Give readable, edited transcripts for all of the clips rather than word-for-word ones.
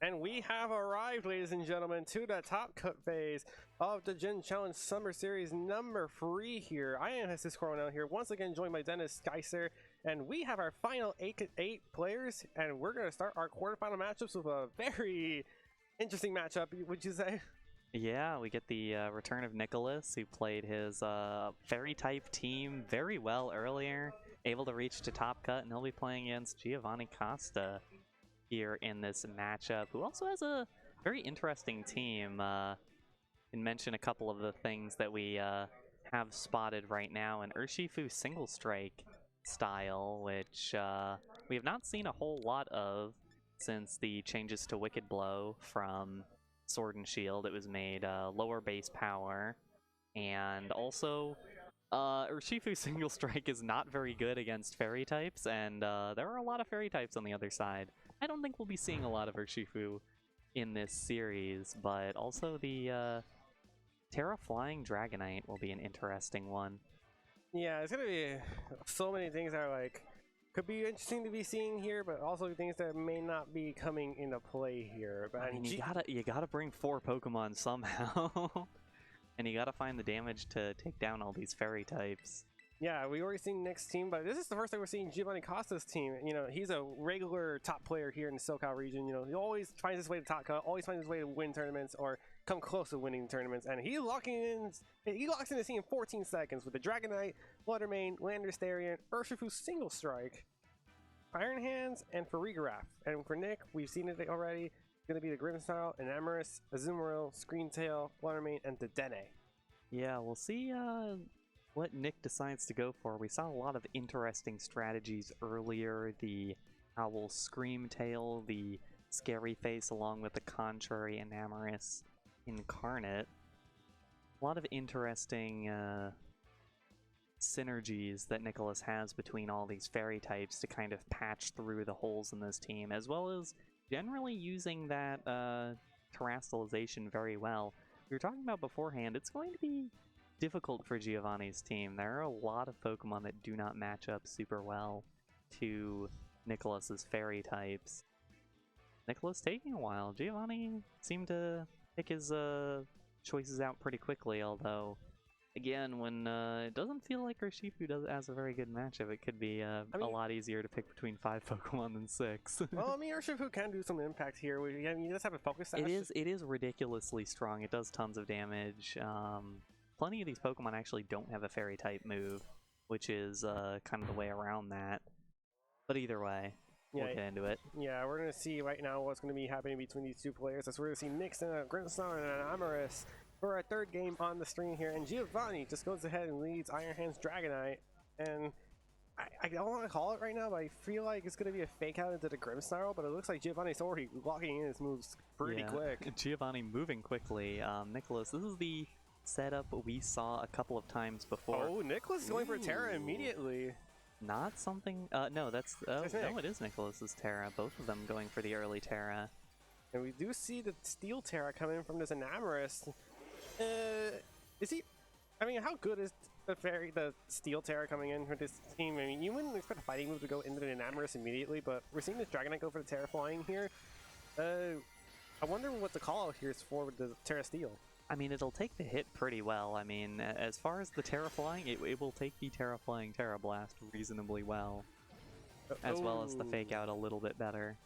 And we have arrived, ladies and gentlemen, to the top cut phase of the Gen Challenge Summer Series number 3 here. I am his Cornell here, once again joined by Dennis Geiser, and we have our final 8 players, and we're going to start our quarterfinal matchups with a very interesting matchup, would you say? Yeah, we get the return of Nicholas, who played his fairy type team very well earlier, able to reach to top cut, and he'll be playing against Giovanni Costa here in this matchup, who also has a very interesting team. And mention a couple of the things that we have spotted right now in Urshifu single strike style, which we have not seen a whole lot of since the changes to Wicked Blow from Sword and Shield. It was made lower base power, and also Urshifu single strike is not very good against fairy types, and there are a lot of fairy types on the other side. I don't think we'll be seeing a lot of Urshifu in this series, but also the Terra Flying Dragonite will be an interesting one. Yeah, it's gonna be so many things that are like could be interesting to be seeing here, but also things that may not be coming into play here. But I mean, you gotta bring 4 Pokemon somehow, and you gotta find the damage to take down all these fairy types. Yeah, we already seen Nick's team, but this is the first time we're seeing Giovanni Costa's team. You know, he's a regular top player here in the SoCal region. You know, he always finds his way to top cut, always finds his way to win tournaments or come close to winning tournaments. And he locks in his team in 14 seconds with the Dragonite, Fluttermane, Landorstarian, Urshifu single strike, Iron Hands, and Farigiraf. And for Nick, we've seen it already. It's going to be the Grimmsnarl, Enamorus, Azumarill, Screentail, Fluttermane, and the Dene. Yeah, we'll see what Nick decides to go for. We saw a lot of interesting strategies earlier. The Owl Screamtail, the Scary Face, along with the Contrary Enamorus Incarnate. A lot of interesting synergies that Nicholas has between all these fairy types to kind of patch through the holes in this team, as well as generally using that terrestrialization very well. We were talking about beforehand, it's going to be difficult for Giovanni's team. There are a lot of Pokemon that do not match up super well to Nicholas's fairy types. Nicholas taking a while. Giovanni seemed to pick his choices out pretty quickly, although again, when it doesn't feel like Urshifu has a very good matchup, it could be a lot easier to pick between 5 Pokemon than 6. Well, I mean, Urshifu can do some impact here. I mean, you just have a focus sash. It is ridiculously strong. It does tons of damage. Plenty of these Pokemon actually don't have a fairy type move, which is kind of the way around that. But either way, we'll get into it. Yeah, we're going to see right now what's going to be happening between these 2 players. As we're going to see Nyx and a Grimmsnarl and an Amorous for our 3rd game on the stream here. And Giovanni just goes ahead and leads Iron Hands Dragonite. And I don't want to call it right now, but I feel like it's going to be a fake out into the Grimmsnarl. But it looks like Giovanni's already locking in his moves pretty quick. Giovanni moving quickly. Nicholas, this is the setup we saw a couple of times before. Oh, Nicholas is going for Terra immediately. Not something. No, that's. Oh, no, it is Nicholas's Terra. Both of them going for the early Terra. And we do see the Steel Terra coming from this Enamorus. Is he? I mean, how good is the Steel Terra coming in for this team? I mean, you wouldn't expect a fighting move to go into the Enamorus immediately, but we're seeing this Dragonite go for the Terra Flying here. I wonder what the call out here is for with the Terra Steel. I mean, it'll take the hit pretty well. I mean, as far as the Terra Flying, it will take the Terra Flying Terra Blast reasonably well. As well as the Fake Out a little bit better.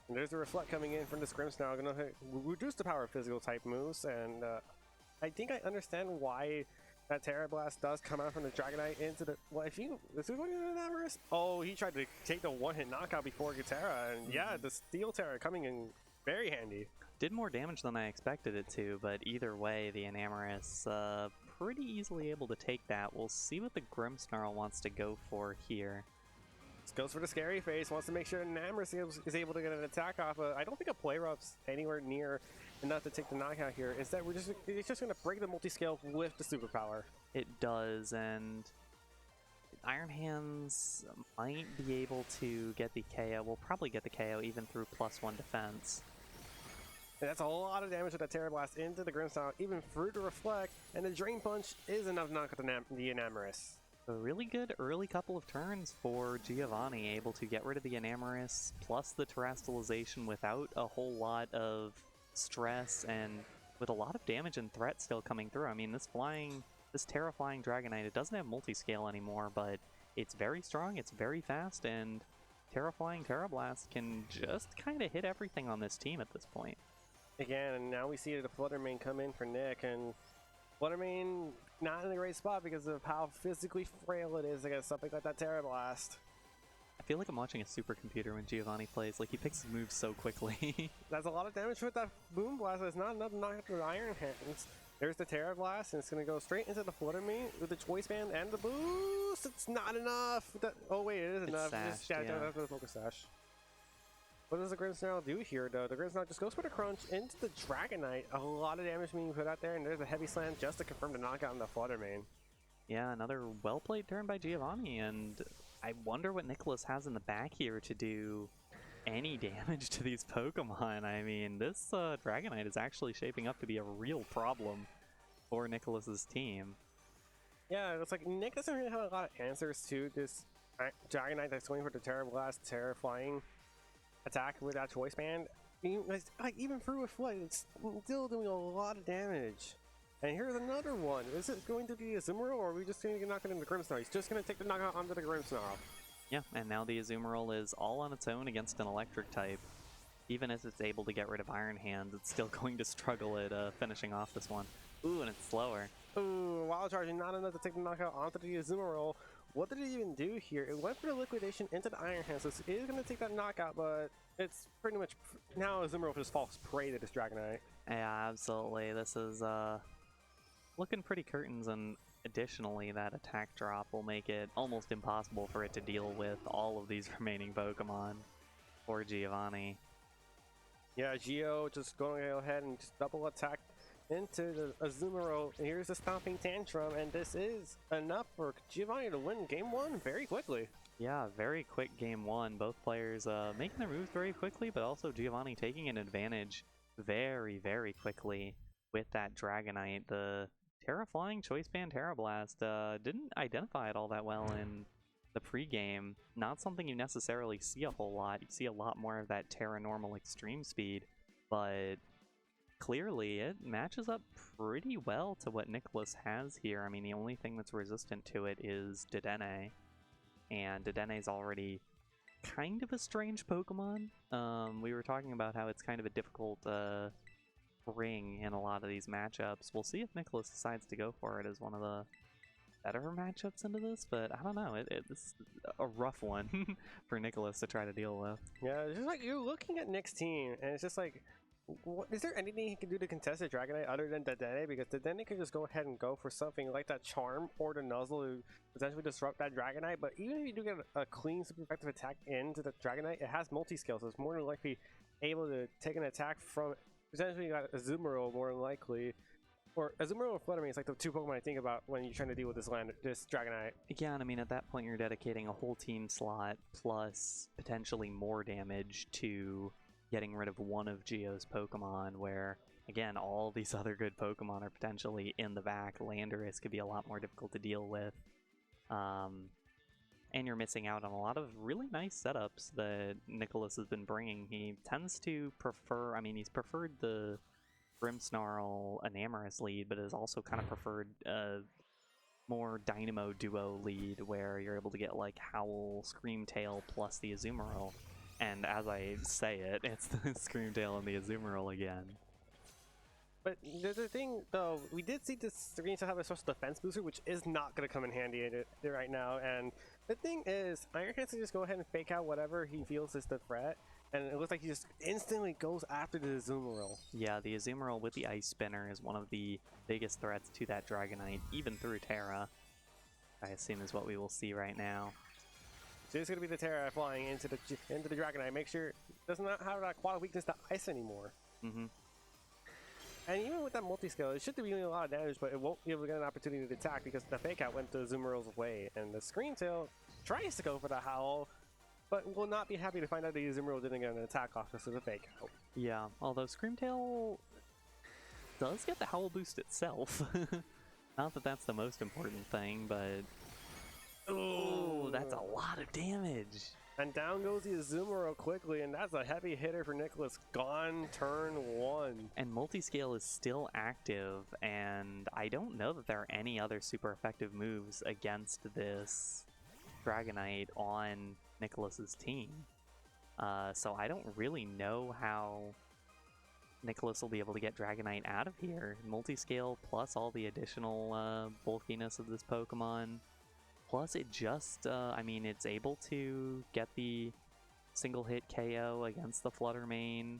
And there's a Reflect coming in from this Grimmsnarl, going to reduce the power of physical type moves, and I think I understand why that Terra Blast does come out from the Dragonite into the... Well, if you... Is he going into that Everest? Oh, he tried to take the one-hit knockout before Terra, and yeah, the Steel Terra coming in very handy. Did more damage than I expected it to, but either way, the Enamorus pretty easily able to take that. We'll see what the Grimmsnarl wants to go for here. This goes for the Scary Face, wants to make sure Enamorus is able to get an attack off. I don't think a Play Rough's anywhere near enough to take the knockout here. Instead, it's just going to break the multi-scale with the superpower. It does, and Iron Hands might be able to get the KO. We'll probably get the KO even through +1 defense. And that's a lot of damage with that Terra Blast into the Grimmsnarl, even through the Reflect, and the Drain Punch is enough to knock out the Enamorus. A really good early couple of turns for Giovanni, able to get rid of the Enamorous plus the Terrestrialization without a whole lot of stress and with a lot of damage and threat still coming through. I mean, this Terra flying Dragonite, it doesn't have multi-scale anymore, but it's very strong, it's very fast, and Terra flying Terra Blast can just kind of hit everything on this team at this point. Again, and now we see the Flutter Mane come in for Nick, and Flutter Mane not in a great spot because of how physically frail it is against something like that Terra Blast. I feel like I'm watching a supercomputer when Giovanni plays. Like, he picks his moves so quickly. That's a lot of damage with that Boom Blast. That's not enough to knock out the Iron Hands. There's the Terra Blast, and it's going to go straight into the Flutter Mane with the Choice Band and the boost. It's not enough. Oh, wait, it is enough. Sashed, yeah. That's the Focus Sash. What does the Grimmsnarl do here, though? The Grimmsnarl just goes for the crunch into the Dragonite. A lot of damage being put out there, and there's a heavy slam just to confirm the knockout on the Flutter Mane. Yeah, another well-played turn by Giovanni, and I wonder what Nicholas has in the back here to do any damage to these Pokemon. I mean, this Dragonite is actually shaping up to be a real problem for Nicholas's team. Yeah, it's like Nick doesn't really have a lot of answers to this Dragonite that's going for the Terra Blast, Terra Flying attack with that Choice Band. Even through a foot, it's still doing a lot of damage. And here's another one. Is it going to be a Azumarill, or are we just going to knock it into the Grimmsnarl? He's just going to take the knockout onto the Grimmsnarl. Yeah, and now the Azumarill is all on its own against an electric type. Even as it's able to get rid of Iron Hands, it's still going to struggle at finishing off this one. Ooh, and it's slower. Ooh, Wild Charge, not enough to take the knockout onto the Azumarill. What did it even do here? It went for the Liquidation into the Iron Hands, so it is going to take that knockout, but it's pretty much now Azumarill just falls prey to this Dragonite. Yeah, absolutely. This is looking pretty curtains, and additionally that attack drop will make it almost impossible for it to deal with all of these remaining Pokemon for Giovanni. Yeah, Gio just going ahead and just double attack into the Azumarill. Here's the Stomping Tantrum, and this is enough for Giovanni to win game one very quickly. Yeah, very quick game one. Both players making their moves very quickly, but also Giovanni taking an advantage very, very quickly with that Dragonite. The Terra Flying Choice Band Terra Blast didn't identify it all that well in the pregame. Not something you necessarily see a whole lot. You see a lot more of that Terra Normal Extreme Speed, but clearly it matches up pretty well to what Nicholas has here. I mean, the only thing that's resistant to it is Dedenne, and Dedenne's already kind of a strange Pokemon. We were talking about how it's kind of a difficult ring in a lot of these matchups. We'll see if Nicholas decides to go for it as one of the better matchups into this, but I don't know. It's a rough one for Nicholas to try to deal with. Yeah, it's just like you're looking at Nick's team, and it's just like, is there anything he can do to contest the Dragonite other than Dedenne? Because Dedenne can just go ahead and go for something like that Charm or the Nuzzle to potentially disrupt that Dragonite. But even if you do get a clean, super effective attack into the Dragonite, it has multi-scale, so it's more than likely able to take an attack from potentially got Azumarill more than likely. Or Azumarill or Flutter Mane is like the two Pokemon I think about when you're trying to deal with this Dragonite. Yeah, and I mean, at that point, you're dedicating a whole team slot plus potentially more damage to getting rid of one of Gio's Pokemon, where, again, all these other good Pokemon are potentially in the back. Landorus could be a lot more difficult to deal with. And you're missing out on a lot of really nice setups that Nicholas has been bringing. He tends to prefer, I mean, he's preferred the Grimmsnarl Enamorous lead, but has also kind of preferred a more Dynamo duo lead where you're able to get like Howl, Screamtail plus the Azumarill. And as I say it, it's the Screamtail and the Azumarill again. But the thing, though, we did see this Screamtail have a special defense booster, which is not going to come in handy right now. And the thing is, Iron Hands can just go ahead and fake out whatever he feels is the threat. And it looks like he just instantly goes after the Azumarill. Yeah, the Azumarill with the Ice Spinner is one of the biggest threats to that Dragonite, even through Terra. I assume is what we will see right now. So it's going to be the Terra flying into the Dragonite. Make sure it does not have that quad weakness to Ice anymore. Mm-hmm. And even with that multi-scale, it should be doing a lot of damage, but it won't be able to get an opportunity to attack because the fake out went the Azumarill's way. And the Screamtail tries to go for the Howl, but will not be happy to find out the Azumarill didn't get an attack off because of the fake out. Yeah, although Screamtail does get the Howl boost itself. Not that that's the most important thing, but Oh, that's a lot of damage. And down goes the Azuma real quickly, and that's a heavy hitter for Nicholas. Gone turn 1. And multiscale is still active, and I don't know that there are any other super effective moves against this Dragonite on Nicholas's team. So I don't really know how Nicholas will be able to get Dragonite out of here. Multiscale plus all the additional bulkiness of this Pokemon. Plus it just, I mean, it's able to get the single hit KO against the Flutter Mane.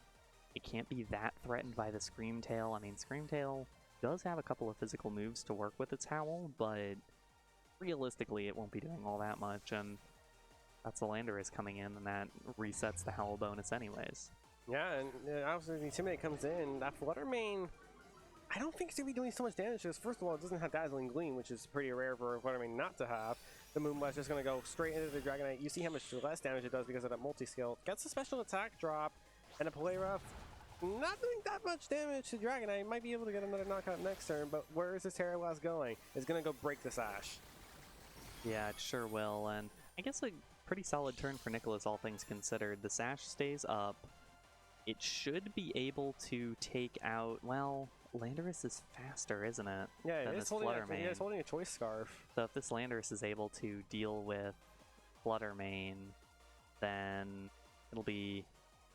It can't be that threatened by the Screamtail. I mean, Screamtail does have a couple of physical moves to work with its Howl, but realistically it won't be doing all that much, and that's the Landorus coming in, and that resets the Howl bonus anyways. Yeah, and obviously the Intimidate comes in. That Flutter Mane, I don't think it's going to be doing so much damage because, first of all, it doesn't have Dazzling Gleam, which is pretty rare for a Flutter Mane not to have. The Moonblast just going to go straight into the Dragonite. You see how much less damage it does because of that multi-skill. Gets a special attack drop, and a Polera not doing that much damage to Dragonite. Might be able to get another knockout next turn, but where is this Terra Blast going? It's going to go break the Sash. Yeah, it sure will, and I guess a pretty solid turn for Nicholas, all things considered. The Sash stays up. It should be able to take out, well, Landorus is faster, isn't it? Yeah, it's holding a Choice Scarf. So if this Landorus is able to deal with Flutter Mane, then it'll be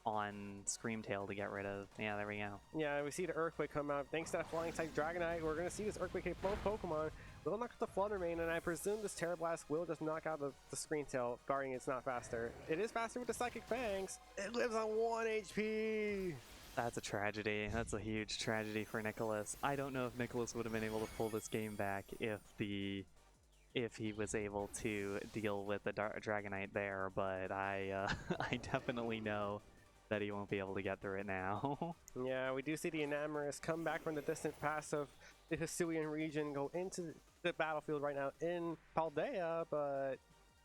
on Screamtail to get rid of. Yeah, there we go. Yeah, we see the Earthquake come out. Thanks to that Flying type Dragonite, we're going to see this Earthquake hit both Pokemon. Will knock out the Flutter Mane, and I presume this Terra Blast will just knock out the Screamtail, guarding it's not faster. It is faster with the Psychic Fangs. It lives on 1 HP. That's a tragedy. That's a huge tragedy for Nicholas. I don't know if Nicholas would have been able to pull this game back if he was able to deal with the Dragonite there, but I I definitely know that he won't be able to get through it now. Yeah, we do see the Enamorous come back from the distant past of the Hisuian region, go into the battlefield right now in Paldea, but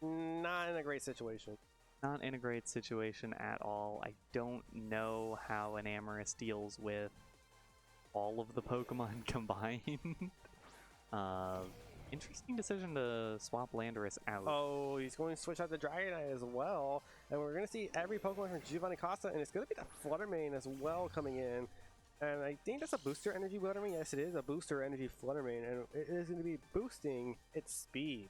not in a great situation. Not in a great situation at all. I don't know how Enamorous deals with all of the Pokemon combined. Interesting decision to swap Landorus out. Oh, he's going to switch out the Dragonite as well. And we're going to see every Pokemon from Giovanni Costa, and it's going to be the Flutter Mane as well coming in. And I think that's a booster energy Flutter Mane. Yes, it is a booster energy Flutter Mane, and it is going to be boosting its speed.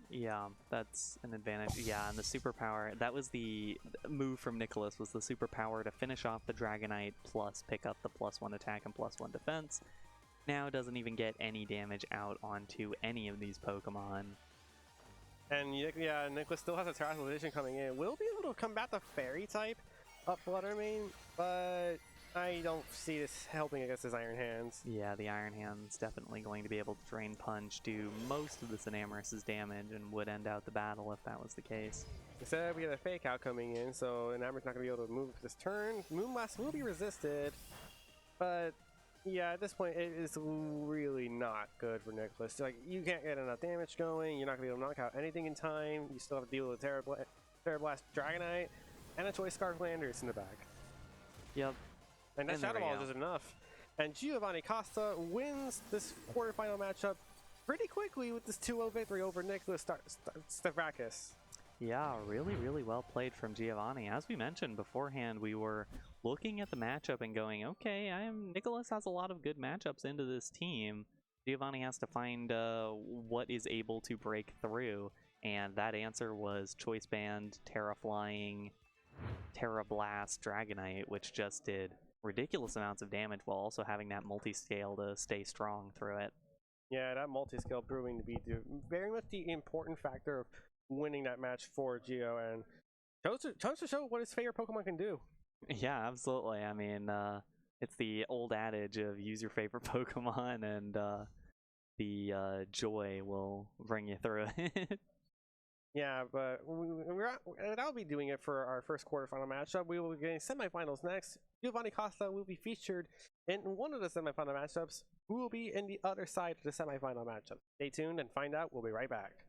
Yeah, that's an advantage. Yeah, and the superpower, that was the move from Nicholas, was the superpower to finish off the Dragonite plus pick up the +1 attack and +1 defense. Now doesn't even get any damage out onto any of these Pokemon. And yeah, Nicholas still has a Terastallization coming in. Will be able to combat the Fairy type of Flutter Mane, but I don't see this helping against his Iron Hands. Yeah, the Iron Hand's definitely going to be able to Drain Punch, do most of this Enamorous's damage, and would end out the battle if that was the case. Instead, we get a Fake Out coming in, so Enamorous not going to be able to move this turn. Moonblast will be resisted, but yeah, at this point, it is really not good for Nicholas. Like, you can't get enough damage going, you're not going to be able to knock out anything in time, you still have to deal with Terra Blast Dragonite, and a Choice Scarf Landorus in the back. Yep. And that Shadow Ball is just enough. And Giovanni Costa wins this quarterfinal matchup pretty quickly with this 2-0 victory over Nicholas Stavrakis. Yeah, really well played from Giovanni. As we mentioned beforehand, we were looking at the matchup and going, okay, Nicholas has a lot of good matchups into this team. Giovanni has to find what is able to break through, and that answer was Choice Band, Terra Flying, Terra Blast, Dragonite, which just did ridiculous amounts of damage while also having that multi-scale to stay strong through it. Yeah, that multi-scale proving to be very much the important factor of winning that match for Gio, and chose to show what his favorite Pokemon can do. Yeah, absolutely. I mean, it's the old adage of use your favorite Pokemon, and the joy will bring you through it. Yeah, but that'll be doing it for our first quarterfinal matchup. We will be getting semifinals next. Giovanni Costa will be featured in one of the semifinal matchups. We will be in the other side of the semifinal matchup. Stay tuned and find out. We'll be right back.